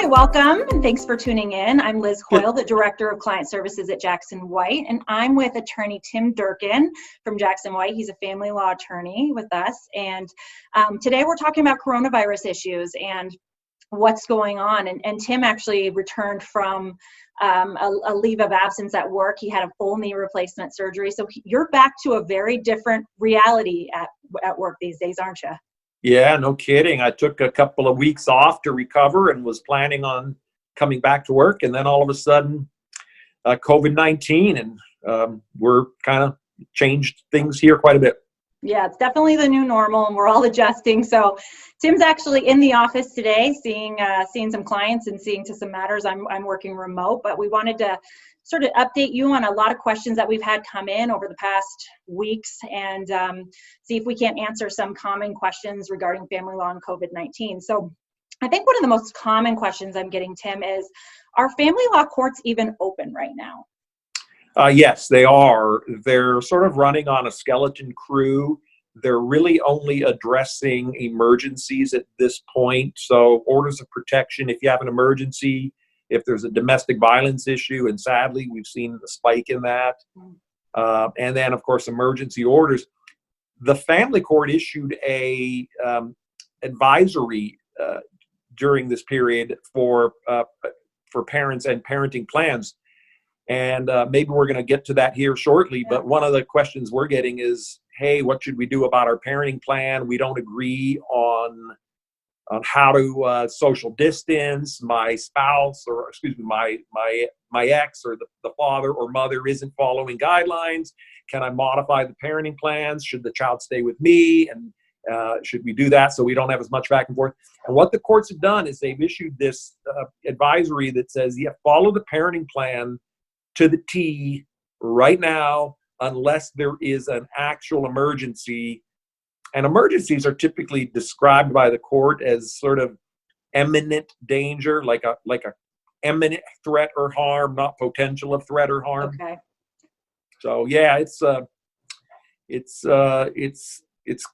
welcome, and thanks for tuning in. I'm Liz Hoyle, the Director of Client Services at JacksonWhite, and I'm with attorney Tim Durkin from JacksonWhite. He's a family law attorney with us, and today we're talking about coronavirus issues and what's going on. And Tim actually returned from a leave of absence at work. He had a full knee replacement surgery, so you're back to a very different reality at work these days, aren't you? Yeah, no kidding. I took a couple of weeks off to recover and was planning on coming back to work. And then all of a sudden, COVID-19, and we're kind of changed things here quite a bit. Yeah, it's definitely the new normal, and we're all adjusting. So Tim's actually in the office today, seeing some clients and seeing to some matters. I'm working remote, but we wanted to sort of update you on a lot of questions that we've had come in over the past weeks, and see if we can't answer some common questions regarding family law and COVID-19. So I think one of the most common questions I'm getting, Tim, is, are family law courts even open right now? Yes, they are. They're sort of running on a skeleton crew. They're really only addressing emergencies at this point. So orders of protection, if you have an emergency, if there's a domestic violence issue, and sadly, we've seen the spike in that. And then, of course, emergency orders. The family court issued a advisory during this period for parents and parenting plans. And maybe we're going to get to that here shortly. But one of the questions we're getting is, hey, what should we do about our parenting plan? We don't agree on how to social distance. My spouse, or excuse me, my ex or the father or mother isn't following guidelines. Can I modify the parenting plans? Should the child stay with me? And should we do that so we don't have as much back and forth? And what the courts have done is they've issued this advisory that says, yeah, follow the parenting plan to the T right now, unless there is an actual emergency. And emergencies are typically described by the court as sort of imminent danger, like a imminent threat or harm, not potential of threat or harm. Okay. So yeah, it's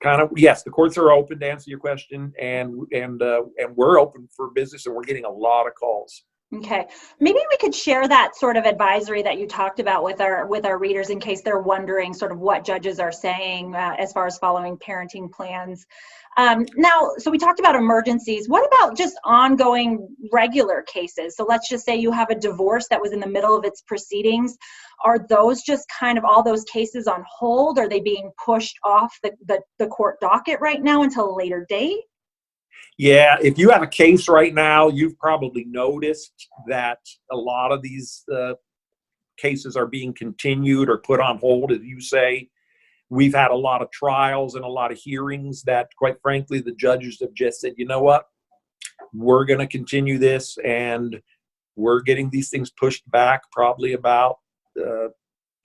kind of, yes, the courts are open, to answer your question, and we're open for business, and we're getting a lot of calls. Okay, maybe we could share that sort of advisory that you talked about with our readers, in case they're wondering sort of what judges are saying as far as following parenting plans. Now, so we talked about emergencies. What about just ongoing regular cases? So let's just say you have a divorce that was in the middle of its proceedings. Are those just kind of all those cases on hold? Are they being pushed off the court docket right now until a later date? Yeah, if you have a case right now, you've probably noticed that a lot of these cases are being continued or put on hold, as you say. We've had a lot of trials and a lot of hearings that, quite frankly, the judges have just said, you know what, we're going to continue this, and we're getting these things pushed back probably about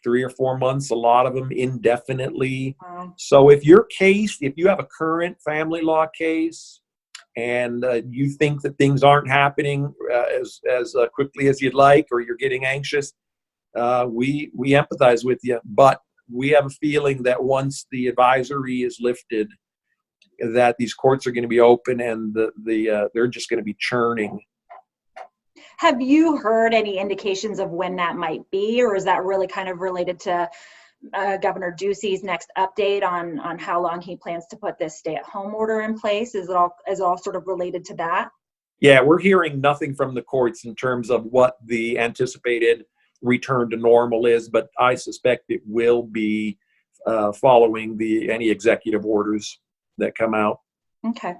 3 or 4 months, a lot of them indefinitely. Wow. So if you have a current family law case, and you think that things aren't happening as quickly as you'd like, or you're getting anxious, we empathize with you. But we have a feeling that once the advisory is lifted, that these courts are going to be open, and they're just going to be churning. Have you heard any indications of when that might be, or is that really kind of related to Governor Ducey's next update on how long he plans to put this stay-at-home order in place? Is it all sort of related to that? Yeah, we're hearing nothing from the courts in terms of what the anticipated return to normal is, but I suspect it will be following any executive orders that come out. Okay.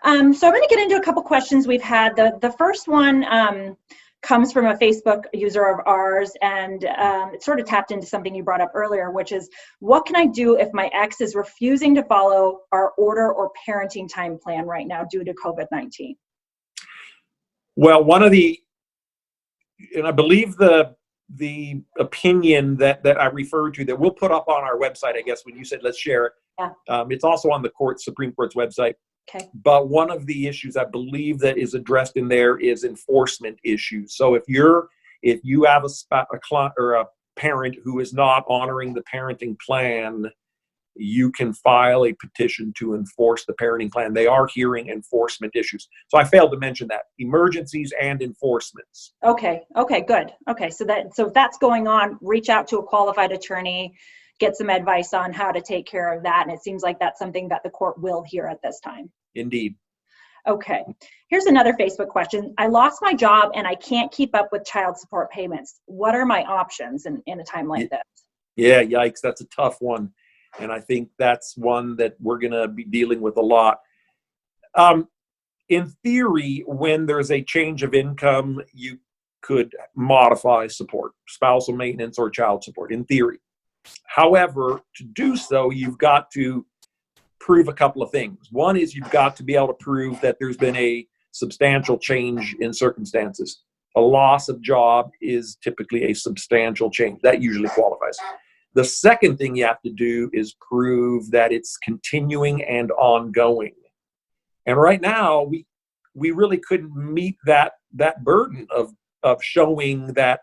So I'm going to get into a couple questions we've had. The first one comes from a Facebook user of ours, and it sort of tapped into something you brought up earlier, which is, what can I do if my ex is refusing to follow our order or parenting time plan right now due to COVID-19? Well, and I believe the opinion that I referred to, that we'll put up on our website, I guess, when you said let's share it. Yeah. It's also on the Supreme Court's website. Okay. But one of the issues I believe that is addressed in there is enforcement issues. So if you have a client or a parent who is not honoring the parenting plan, you can file a petition to enforce the parenting plan. They are hearing enforcement issues. So I failed to mention that. Emergencies and enforcements. Okay, good. Okay, so if that's going on, reach out to a qualified attorney, get some advice on how to take care of that. And it seems like that's something that the court will hear at this time. Indeed. Okay, here's another Facebook question. I lost my job and I can't keep up with child support payments. What are my options in a time like this? Yeah, yikes, that's a tough one. And I think that's one that we're going to be dealing with a lot. In theory, when there's a change of income, you could modify support, spousal maintenance or child support, in theory. However, to do so, you've got to prove a couple of things. One is you've got to be able to prove that there's been a substantial change in circumstances. A loss of job is typically a substantial change. That usually qualifies. The second thing you have to do is prove that it's continuing and ongoing. And right now, we really couldn't meet that burden of showing that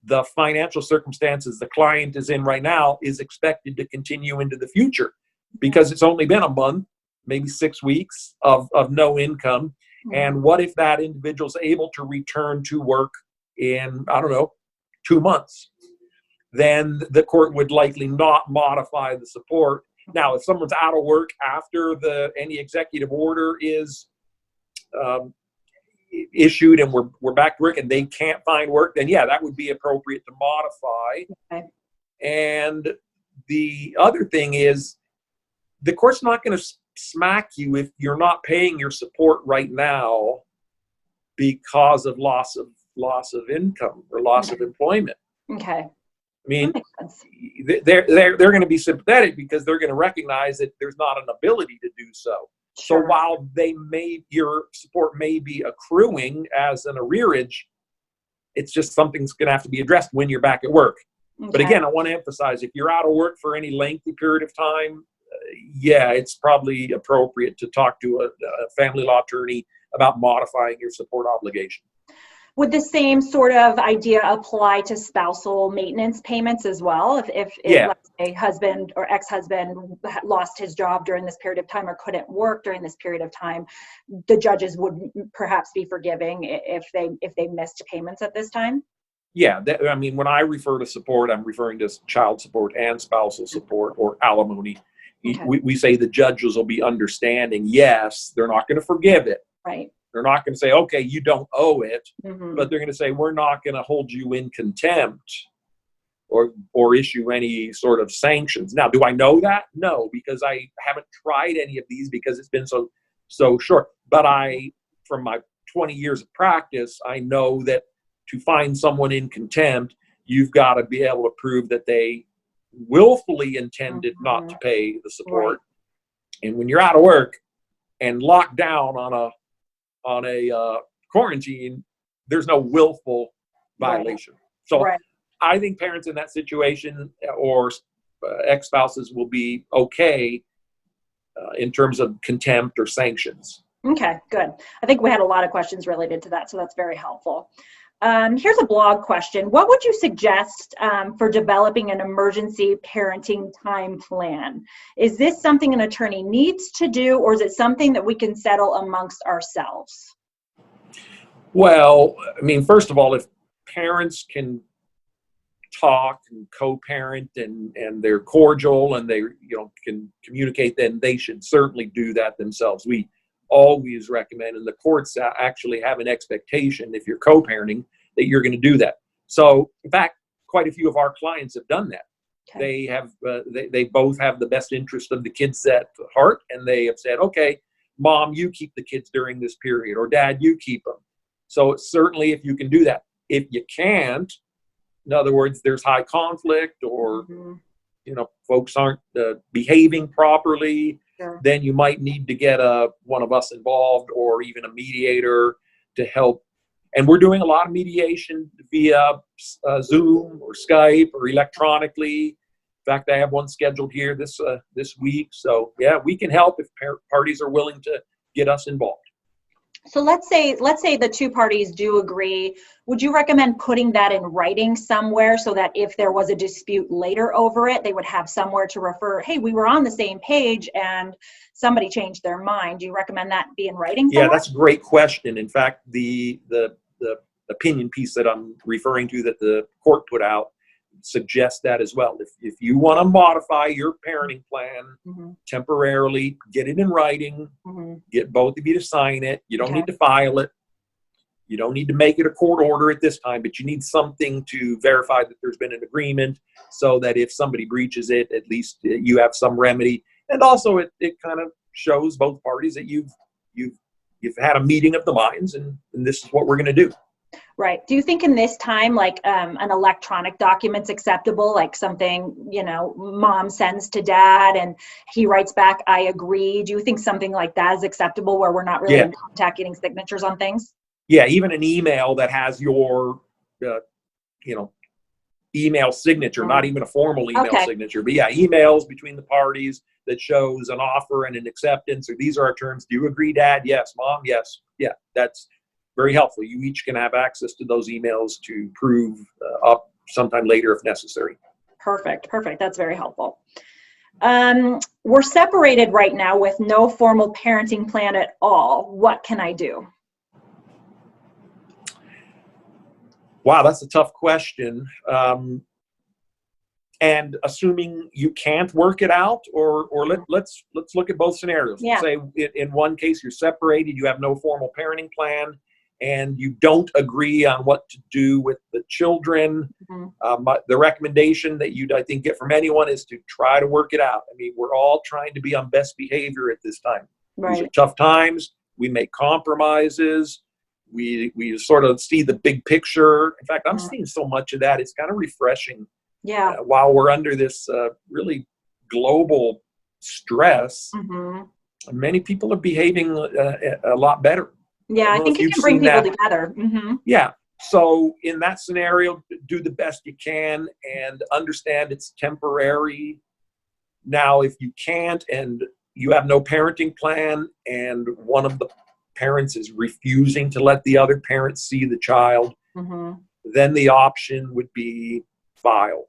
the financial circumstances the client is in right now is expected to continue into the future, because it's only been a month, maybe 6 weeks of no income. And what if that individual's able to return to work in, 2 months? Then the court would likely not modify the support. Now, if someone's out of work after any executive order is issued and we're back to work and they can't find work, then yeah, that would be appropriate to modify. Okay. And the other thing is, the court's not going to smack you if you're not paying your support right now because of loss of income or loss of employment. Okay. I mean, they're going to be sympathetic because they're going to recognize that there's not an ability to do so. Sure. So while your support may be accruing as an arrearage, it's just something's going to have to be addressed when you're back at work. Okay. But again, I want to emphasize, if you're out of work for any lengthy period of time, yeah, it's probably appropriate to talk to a family law attorney about modifying your support obligation. Would the same sort of idea apply to spousal maintenance payments as well? If let's say husband or ex-husband lost his job during this period of time or couldn't work during this period of time, the judges would perhaps be forgiving if they missed payments at this time? Yeah, when I refer to support, I'm referring to child support and spousal support or alimony. Okay. We say the judges will be understanding. Yes, they're not going to forgive it. Right. They're not going to say, okay, you don't owe it, but they're going to say, we're not going to hold you in contempt or issue any sort of sanctions. Now, do I know that? No, because I haven't tried any of these because it's been so short. But from my 20 years of practice, I know that to find someone in contempt, you've got to be able to prove that they willfully intended not to pay the support. Right. And when you're out of work and locked down on a quarantine, there's no willful violation. Right. So I think parents in that situation or ex-spouses will be okay in terms of contempt or sanctions. Okay, good. I think we had a lot of questions related to that, so that's very helpful. Here's a blog question. What would you suggest for developing an emergency parenting time plan? Is this something an attorney needs to do, or is it something that we can settle amongst ourselves? Well, first of all, if parents can talk and co-parent and they're cordial and they can communicate, then they should certainly do that themselves. We always recommend, and the courts actually have an expectation, if you're co-parenting, that you're going to do that. So in fact, quite a few of our clients have done that. Okay. They both have the best interest of the kids at heart, and they have said, okay, mom, you keep the kids during this period, or dad, you keep them. So certainly if you can do that. If you can't, in other words, there's high conflict or folks aren't behaving properly, sure, then you might need to get one of us involved or even a mediator to help. And we're doing a lot of mediation via Zoom or Skype or electronically. In fact, I have one scheduled here this week. So yeah, we can help if parties are willing to get us involved. So let's say the two parties do agree. Would you recommend putting that in writing somewhere so that if there was a dispute later over it, they would have somewhere to refer, hey, we were on the same page and somebody changed their mind? Do you recommend that be in writing somewhere? Yeah, that's a great question. In fact, the opinion piece that I'm referring to that the court put out suggests that as well. If you want to modify your parenting plan temporarily, get it in writing, get both of you to sign it. You don't need to file it. You don't need to make it a court order at this time, but you need something to verify that there's been an agreement so that if somebody breaches it, at least you have some remedy. And also it kind of shows both parties that you've had a meeting of the minds and this is what we're going to do. Right. Do you think in this time, like an electronic document's acceptable, like something, mom sends to dad and he writes back, I agree. Do you think something like that is acceptable where we're not really in contact getting signatures on things? Yeah, even an email that has your, email signature, not even a formal email signature, but yeah, emails between the parties that shows an offer and an acceptance, or these are our terms. Do you agree, Dad? Yes. Mom? Yes. Yeah, that's very helpful. You each can have access to those emails to prove up sometime later if necessary. Perfect. That's very helpful. We're separated right now with no formal parenting plan at all. What can I do? Wow, that's a tough question. And assuming you can't work it out, or let's look at both scenarios. Yeah. Say in one case you're separated, you have no formal parenting plan, and you don't agree on what to do with the children. The recommendation that you'd, I think, get from anyone is to try to work it out. I mean, we're all trying to be on best behavior at this time. Right. These are tough times. We make compromises. We sort of see the big picture. In fact, I'm seeing so much of that. It's kind of refreshing. Yeah. While we're under this really global stress, many people are behaving a lot better. Yeah, I think it can bring people together. Yeah. So in that scenario, do the best you can and understand it's temporary. Now, if you can't and you have no parenting plan and one of the parents is refusing to let the other parent see the child, then the option would be file.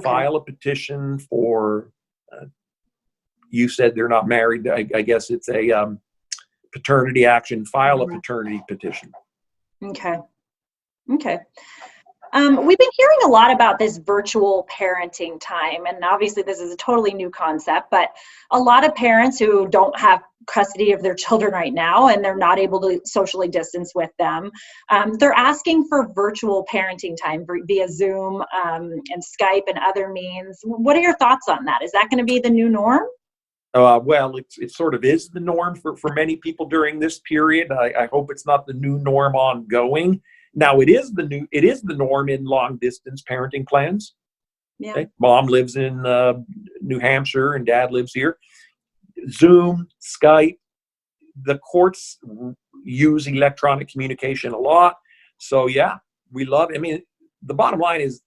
File a petition for, you said they're not married. I guess it's a paternity action. File a paternity petition. Okay. We've been hearing a lot about this virtual parenting time, and obviously this is a totally new concept, but a lot of parents who don't have custody of their children right now and they're not able to socially distance with them, they're asking for virtual parenting time via Zoom and Skype and other means. What are your thoughts on that? Is that going to be the new norm? Well, it sort of is the norm for many people during this period. I hope it's not the new norm ongoing. Now, it is the norm in long distance parenting plans. Yeah. Okay? Mom lives in New Hampshire and dad lives here. Zoom, Skype, the courts use electronic communication a lot. So yeah, we love it. I mean, the bottom line is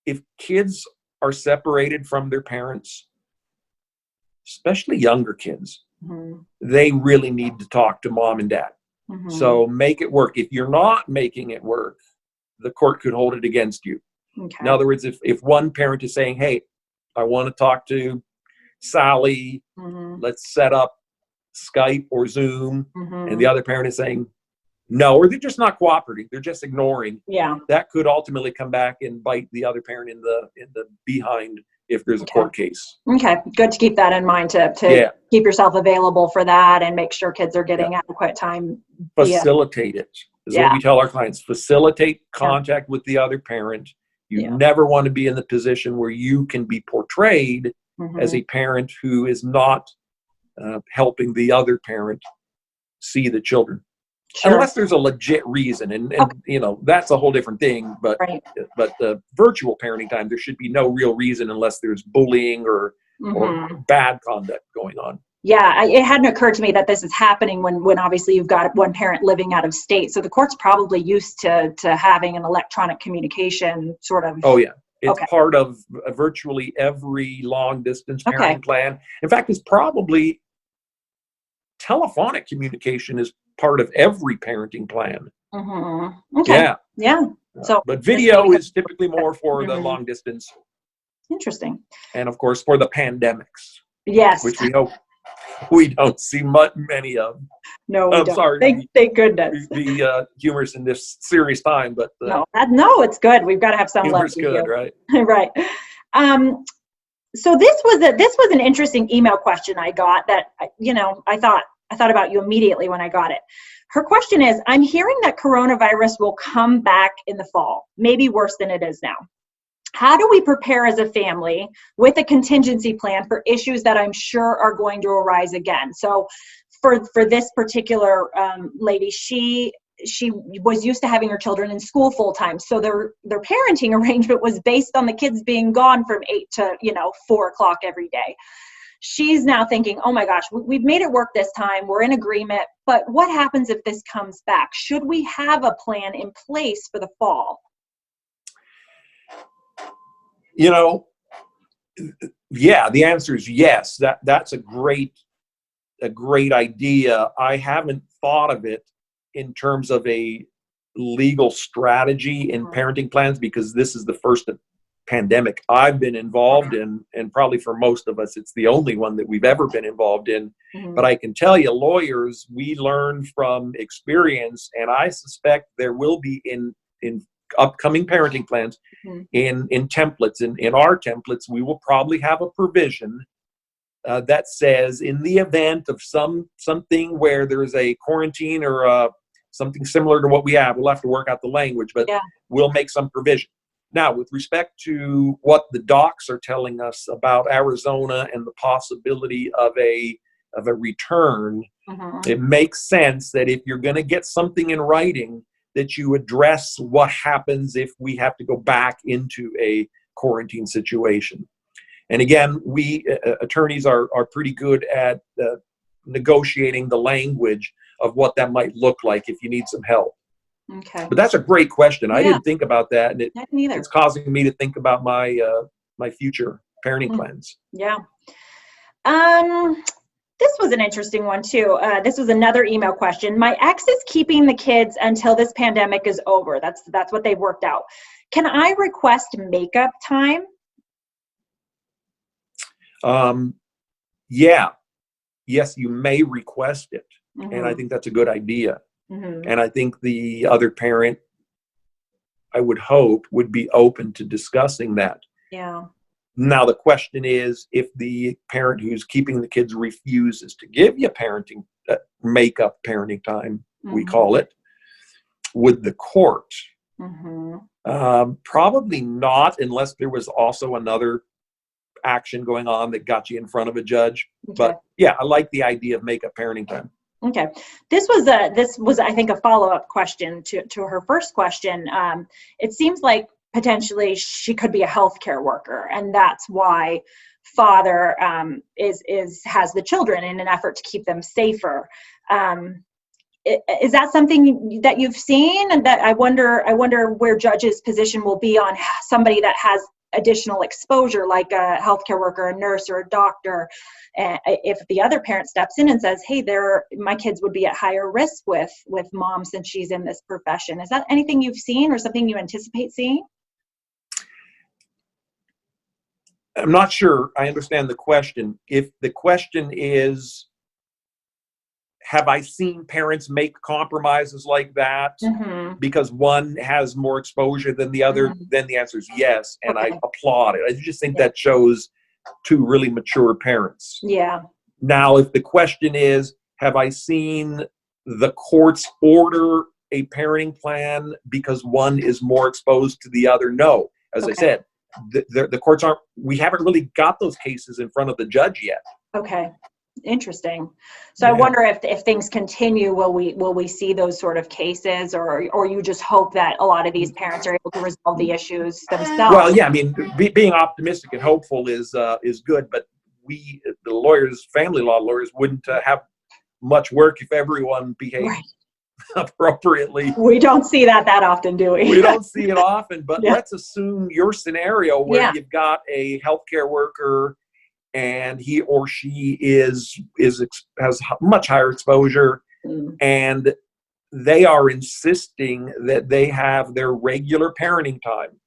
if kids are separated from their parents, especially younger kids, they really need to talk to mom and dad. So make it work. If you're not making it work, the court could hold it against you. In other words, if one parent is saying, hey, I want to talk to Sally, let's set up Skype or Zoom, and the other parent is saying no, or they're just not cooperating, they're just ignoring, that could ultimately come back and bite the other parent in the behind if there's a court case. Okay, good to keep that in mind to keep yourself available for that and make sure kids are getting adequate time. Facilitate it is what we tell our clients. Facilitate contact with the other parent. You never want to be in the position where you can be portrayed as a parent who is not helping the other parent see the children. Unless there's a legit reason, and you know, that's a whole different thing. But the virtual parenting time, there should be no real reason unless there's bullying or bad conduct going on. Yeah, it hadn't occurred to me that this is happening when obviously you've got one parent living out of state. So the court's probably used to having an electronic communication sort of. Oh yeah, it's part of virtually every long distance parenting plan. In fact, it's probably telephonic communication is part of every parenting plan. Mm-hmm. Okay. Yeah. So, but video is typically more for the long distance. Interesting. And of course, for the pandemics. Yes. Which we hope we don't see many of. No, we I'm don't. sorry. Thank goodness. Be humorous in this serious time, but no, it's good. We've got to have some humor's levity good, here. right? Right. So this was an interesting email question I got that I thought about you immediately when I got it. Her question is, I'm hearing that coronavirus will come back in the fall, maybe worse than it is now. How do we prepare as a family with a contingency plan for issues that I'm sure are going to arise again? So for this particular lady, she was used to having her children in school full time. So their parenting arrangement was based on the kids being gone from 8 to 4 o'clock every day. She's now thinking, oh my gosh, we've made it work this time. We're in agreement. But what happens if this comes back? Should we have a plan in place for the fall? Yeah, the answer is yes. That's a great idea. I haven't thought of it in terms of a legal strategy in parenting plans, because this is the first pandemic I've been involved in, and probably for most of us, it's the only one that we've ever been involved in. But I can tell you, lawyers, we learn from experience, and I suspect there will be in upcoming parenting plans, in templates. In our templates, we will probably have a provision that says, in the event of something where there's a quarantine or something similar to what we have, we'll have to work out the language, but we'll make some provision. Now, with respect to what the docs are telling us about Arizona and the possibility of a return, it makes sense that if you're going to get something in writing, that you address what happens if we have to go back into a quarantine situation. And again, we attorneys are pretty good at negotiating the language of what that might look like if you need some help. Okay. But that's a great question. I didn't think about that, and it's causing me to think about my my future parenting plans. Yeah. This was an interesting one too. This was another email question. My ex is keeping the kids until this pandemic is over. That's what they've worked out. Can I request makeup time? Yeah. Yes, you may request it. And I think that's a good idea. And I think the other parent, I would hope, would be open to discussing that. Yeah. Now, the question is, if the parent who's keeping the kids refuses to give you makeup parenting time, we call it, would the court? Probably not, unless there was also another action going on that got you in front of a judge. But yeah, I like the idea of makeup parenting time. Okay. This was I think a follow-up question to her first question. It seems like potentially she could be a healthcare worker, and that's why father has the children in an effort to keep them safer. Is that something that you've seen? And that I wonder where judges' position will be on somebody that has additional exposure, like a healthcare worker, a nurse, or a doctor. If the other parent steps in and says, hey, my kids would be at higher risk with mom since she's in this profession. Is that anything you've seen or something you anticipate seeing? I'm not sure I understand the question. If the question is, have I seen parents make compromises like that because one has more exposure than the other? Then the answer is yes, and I applaud it. I just think that shows two really mature parents. Yeah. Now, if the question is, have I seen the courts order a parenting plan because one is more exposed to the other? No. As I said, the courts we haven't really got those cases in front of the judge yet. Okay. Interesting. So I wonder if things continue, will we see those sort of cases, or you just hope that a lot of these parents are able to resolve the issues themselves? Well, yeah, I mean, being optimistic and hopeful is good, but we, the lawyers, family law lawyers, wouldn't have much work if everyone behaved appropriately. We don't see that often, do we? We don't see it often, but let's assume your scenario where you've got a healthcare worker and he or she has much higher exposure. And they are insisting that they have their regular parenting time.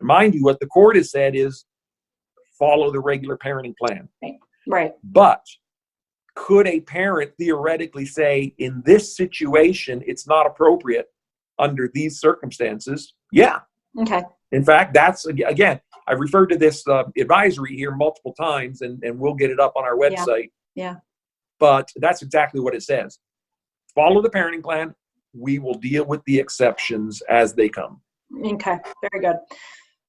Mind you, what the court has said is follow the regular parenting plan. Right. But could a parent theoretically say, in this situation, it's not appropriate under these circumstances? Yeah. Okay. In fact, that's, again, I've referred to this advisory here multiple times, and we'll get it up on our website. Yeah. But that's exactly what it says. Follow the parenting plan. We will deal with the exceptions as they come. Okay. Very good.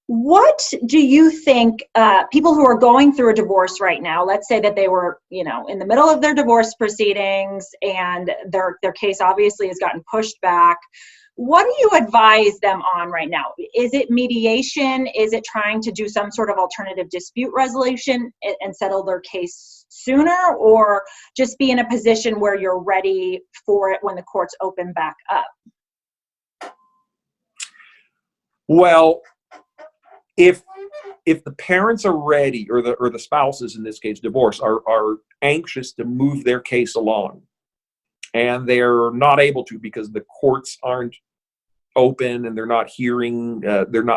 What do you think people who are going through a divorce right now, let's say that they were, in the middle of their divorce proceedings and their case obviously has gotten pushed back, what do you advise them on right now? Is it mediation? Is it trying to do some sort of alternative dispute resolution and settle their case sooner, or just be in a position where you're ready for it when the courts open back up? Well, if the parents are ready, or the spouses, in this case divorce, are anxious to move their case along, and they're not able to because the courts aren't open and they're not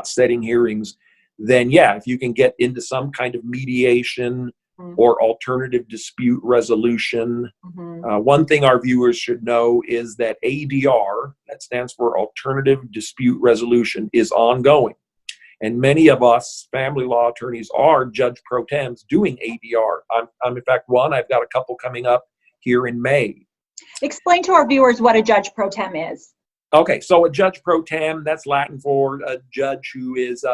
setting hearings, then yeah, if you can get into some kind of mediation or alternative dispute resolution. One thing our viewers should know is that ADR, that stands for Alternative Dispute Resolution, is ongoing. And many of us family law attorneys are judge pro tems doing ADR. I'm in fact one. I've got a couple coming up here in May. Explain to our viewers what a judge pro tem is. Okay, so a judge pro tem, that's Latin for a judge who is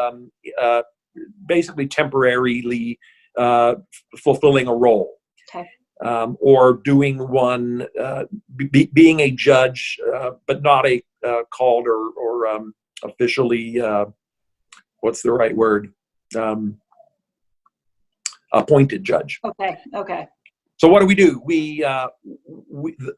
basically temporarily fulfilling a role. Okay. Or doing one, being a judge, but not a called or officially, what's the right word? Appointed judge. Okay. So what do?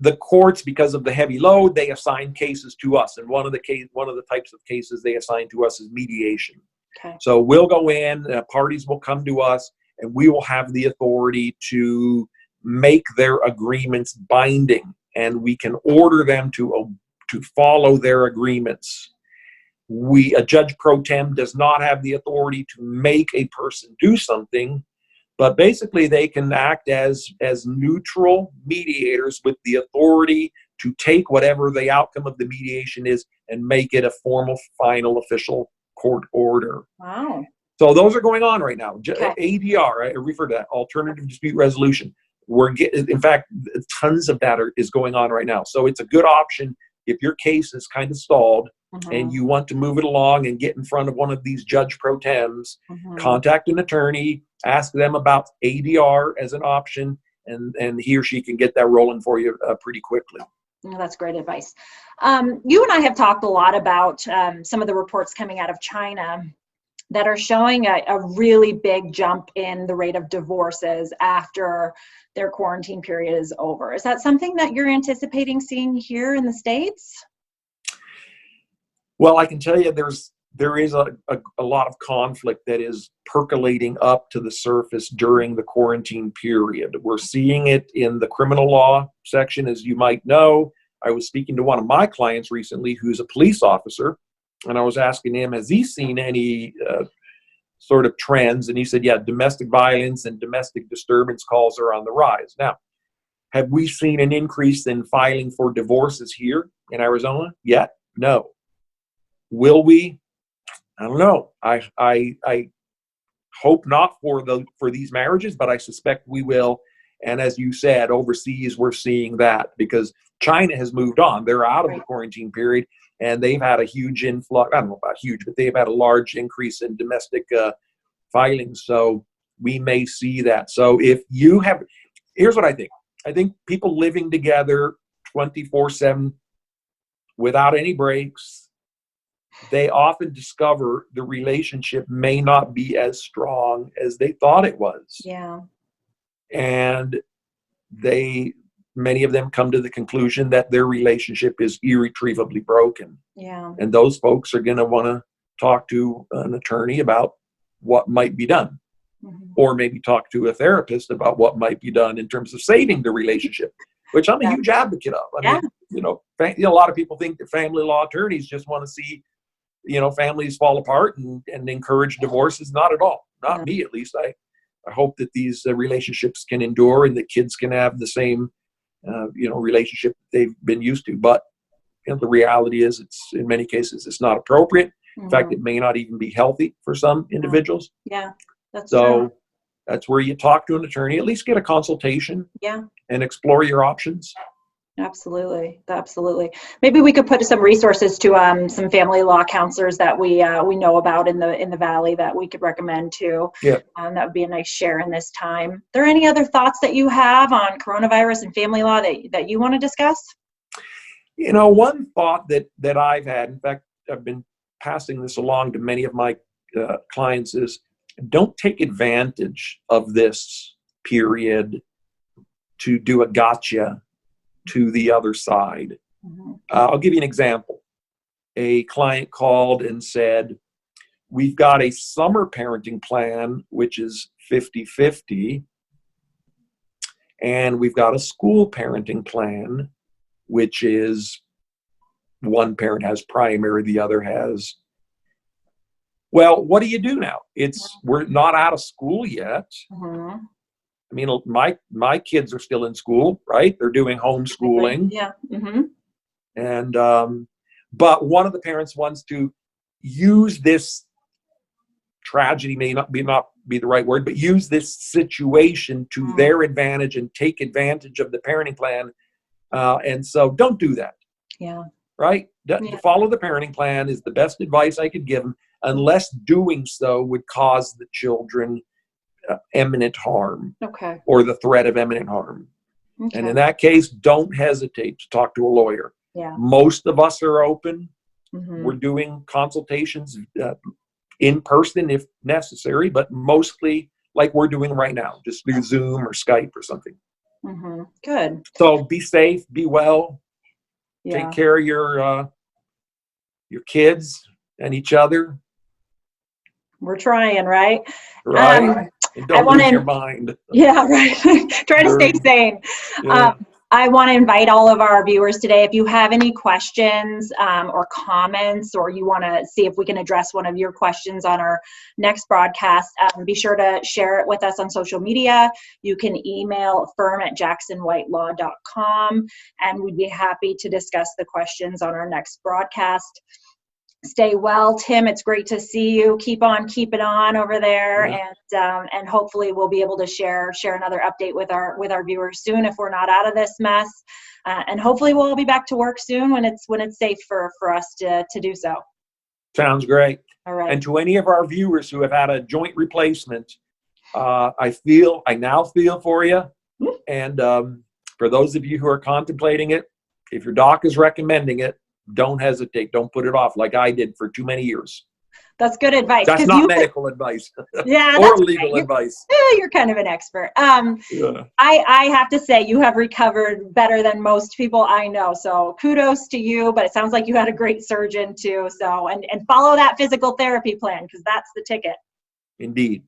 The courts, because of the heavy load, they assign cases to us, and one of the types of cases they assign to us is mediation. Okay. So we'll go in, parties will come to us, and we will have the authority to make their agreements binding, and we can order them to follow their agreements. A judge pro tem does not have the authority to make a person do something, but basically they can act as neutral mediators with the authority to take whatever the outcome of the mediation is and make it a formal, final, official court order. Wow. So those are going on right now. Okay. ADR, I refer to that, Alternative Dispute Resolution. In fact, tons of that is going on right now. So it's a good option if your case is kind of stalled and you want to move it along and get in front of one of these judge pro tems. Contact an attorney, ask them about ADR as an option, and he or she can get that rolling for you pretty quickly. Well, that's great advice. You and I have talked a lot about some of the reports coming out of China that are showing a really big jump in the rate of divorces after their quarantine period is over. Is that something that you're anticipating seeing here in the States? Well, I can tell you there is a lot of conflict that is percolating up to the surface during the quarantine period. We're seeing it in the criminal law section, as you might know. I was speaking to one of my clients recently who's a police officer, and I was asking him, has he seen any sort of trends? And he said, yeah, domestic violence and domestic disturbance calls are on the rise. Now, have we seen an increase in filing for divorces here in Arizona yet? No. Will we? I don't know. I hope not for these marriages, but I suspect we will. And as you said, overseas, we're seeing that because China has moved on. They're out of the quarantine period, and they've had a huge influx. I don't know about huge, but they've had a large increase in domestic filings. So we may see that. So if you have, here's what I think. I think people living together 24/7 without any breaks, they often discover the relationship may not be as strong as they thought it was. Yeah. And many of them come to the conclusion that their relationship is irretrievably broken. Yeah. And those folks are going to want to talk to an attorney about what might be done, or maybe talk to a therapist about what might be done in terms of saving the relationship. which I'm a Yeah. huge advocate of. I Yeah. mean, a lot of people think that family law attorneys just want to see, families fall apart and encourage divorces. Not at all. Not No. me, at least. I hope that these relationships can endure and the kids can have the same, relationship that they've been used to. But the reality is, in many cases, it's not appropriate. In fact, it may not even be healthy for some individuals. Yeah, that's So true. that's where you talk to an attorney, at least get a consultation. Yeah. And explore your options. Absolutely. Absolutely. Maybe we could put some resources to some family law counselors that we know about in the Valley that we could recommend too. Yeah. That would be a nice share in this time. Are there any other thoughts that you have on coronavirus and family law that you want to discuss? One thought that I've had, in fact, I've been passing this along to many of my clients, is don't take advantage of this period to do a gotcha to the other side. I'll give you an example. A client called and said, we've got a summer parenting plan, which is 50-50, and we've got a school parenting plan, which is one parent has primary, the other has. Well, what do you do now? We're not out of school yet. I mean, my kids are still in school, right? They're doing homeschooling. Yeah. And but one of the parents wants to use this tragedy, may not be the right word, but use this situation to their advantage and take advantage of the parenting plan. And so don't do that. Yeah. Right? To follow the parenting plan is the best advice I could give them, unless doing so would cause the children imminent harm. Okay. Or the threat of imminent harm. Okay. And in that case, don't hesitate to talk to a lawyer. Yeah. Most of us are open. We're doing consultations in person if necessary, but mostly like we're doing right now, just through Zoom or Skype or something. Good. So be safe, be well, Yeah. take care of your kids and each other. We're trying, right? Right. And don't lose your mind. Yeah, right. Try to stay sane. Yeah. I want to invite all of our viewers today, if you have any questions or comments, or you want to see if we can address one of your questions on our next broadcast, be sure to share it with us on social media. You can email firm@JacksonWhiteLaw.com, and we'd be happy to discuss the questions on our next broadcast. Stay well, Tim. It's great to see you. Keep on keeping on over there, and hopefully we'll be able to share another update with our viewers soon if we're not out of this mess. And hopefully we'll be back to work soon when it's safe for us to do so. Sounds great. All right. And to any of our viewers who have had a joint replacement, I now feel for you. And for those of you who are contemplating it, if your doc is recommending it, don't hesitate. Don't put it off like I did for too many years. That's good advice. That's not medical advice. Yeah, or legal advice. You're kind of an expert. I have to say you have recovered better than most people I know. So kudos to you. But it sounds like you had a great surgeon too. So and follow that physical therapy plan, because that's the ticket. Indeed.